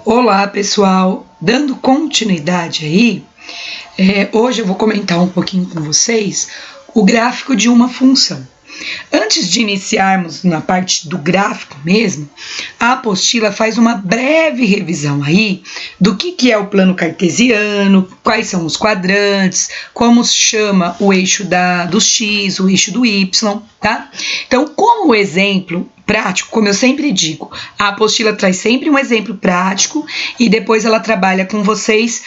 Olá pessoal, dando continuidade aí, hoje eu vou comentar um pouquinho com vocês o gráfico de uma função. Antes de iniciarmos na parte do gráfico mesmo, a apostila faz uma breve revisão aí do que é o plano cartesiano, quais são os quadrantes, como se chama o eixo do x, o eixo do y, tá? Então, como exemplo prático, como eu sempre digo, a apostila traz sempre um exemplo prático e depois ela trabalha com vocês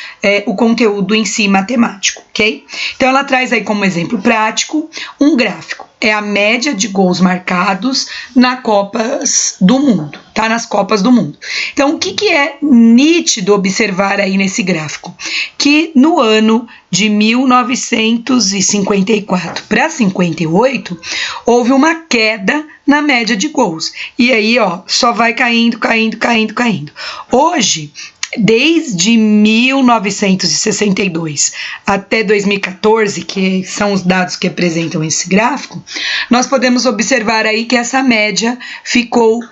o conteúdo em si matemático, ok? Então ela traz aí como exemplo prático um gráfico. É a média de gols marcados nas Copas do Mundo, tá? Nas Copas do Mundo. Então, o que é nítido observar aí nesse gráfico? Que no ano de 1954 para 58, houve uma queda na média de gols. E aí, ó, só vai caindo. Hoje, desde 1962 até 2014, que são os dados que apresentam esse gráfico, nós podemos observar aí que essa média ficou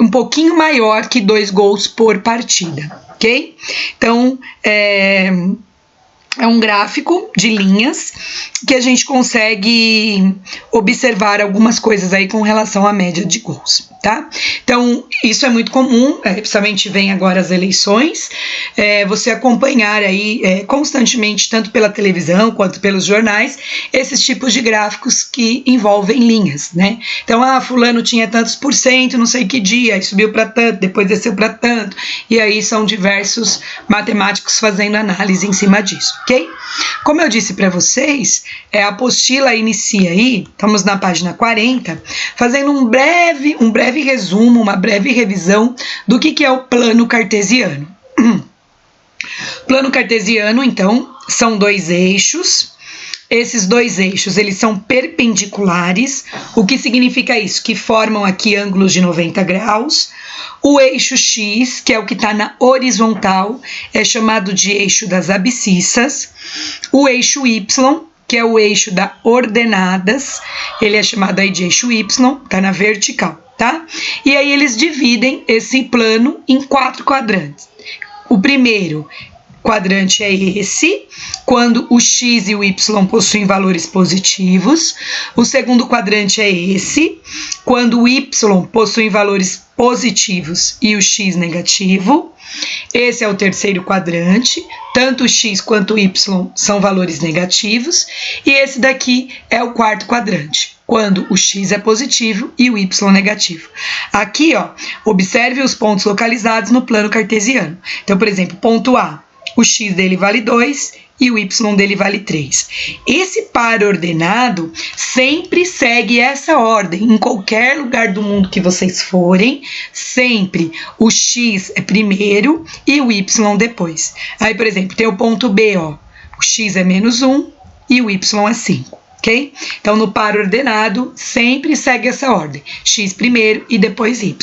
um pouquinho maior que 2 gols por partida, ok? Então, é um gráfico de linhas que a gente consegue observar algumas coisas aí com relação à média de gols, tá? Então, isso é muito comum, principalmente vem agora as eleições, você acompanhar aí constantemente, tanto pela televisão quanto pelos jornais, esses tipos de gráficos que envolvem linhas, né? Então, fulano tinha tantos por cento, não sei que dia, aí subiu para tanto, depois desceu para tanto, e aí são diversos matemáticos fazendo análise em cima disso, ok? Como eu disse para vocês, a apostila inicia aí, estamos na página 40, fazendo um breve resumo, uma breve revisão do que é o plano cartesiano. Plano cartesiano, então, são 2 eixos. Esses 2 eixos, eles são perpendiculares. O que significa isso? Que formam aqui ângulos de 90 graus. O eixo X, que é o que está na horizontal, é chamado de eixo das abscissas. O eixo Y, que é o eixo das ordenadas, ele é chamado aí de eixo Y, está na vertical, tá? E aí eles dividem esse plano em 4 quadrantes. O primeiro quadrante é esse, quando o x e o y possuem valores positivos. O segundo quadrante é esse, quando o y possui valores positivos e o x negativo. Esse é o terceiro quadrante, tanto o x quanto o y são valores negativos. E esse daqui é o quarto quadrante, quando o x é positivo e o y negativo. Aqui, ó, observe os pontos localizados no plano cartesiano. Então, por exemplo, ponto A, o x dele vale 2 e o y dele vale 3. Esse par ordenado sempre segue essa ordem. Em qualquer lugar do mundo que vocês forem, sempre o x é primeiro e o y depois. Aí, por exemplo, tem o ponto B, ó, o x é menos 1 e o y é 5. Ok? Então, no par ordenado, sempre segue essa ordem. X primeiro e depois Y.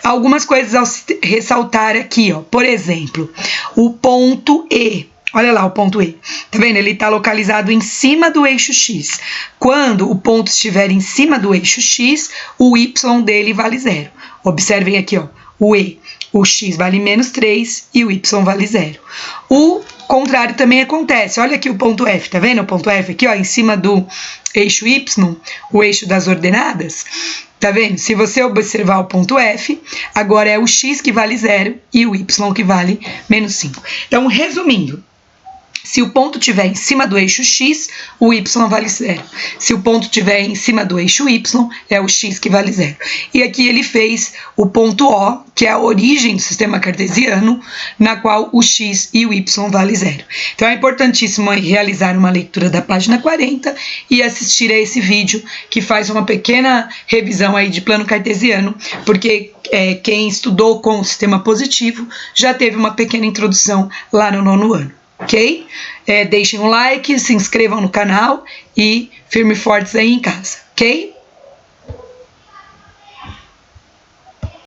Algumas coisas a ressaltar aqui, ó. Por exemplo, o ponto E. Olha lá o ponto E. Tá vendo? Ele está localizado em cima do eixo X. Quando o ponto estiver em cima do eixo X, o Y dele vale 0. Observem aqui, ó. O E. O x vale menos 3 e o y vale 0. O contrário também acontece. Olha aqui o ponto F, tá vendo? O ponto F aqui, ó, em cima do eixo y, o eixo das ordenadas. Tá vendo? Se você observar o ponto F, agora é o x que vale 0 e o y que vale menos 5. Então, resumindo, se o ponto estiver em cima do eixo x, o y vale 0. Se o ponto estiver em cima do eixo y, é o x que vale 0. E aqui ele fez o ponto O, que é a origem do sistema cartesiano, na qual o x e o y vale 0. Então é importantíssimo realizar uma leitura da página 40 e assistir a esse vídeo, que faz uma pequena revisão aí de plano cartesiano, porque quem estudou com o sistema positivo já teve uma pequena introdução lá no 9º ano. Ok? Deixem um like, se inscrevam no canal e firme e fortes aí em casa, ok?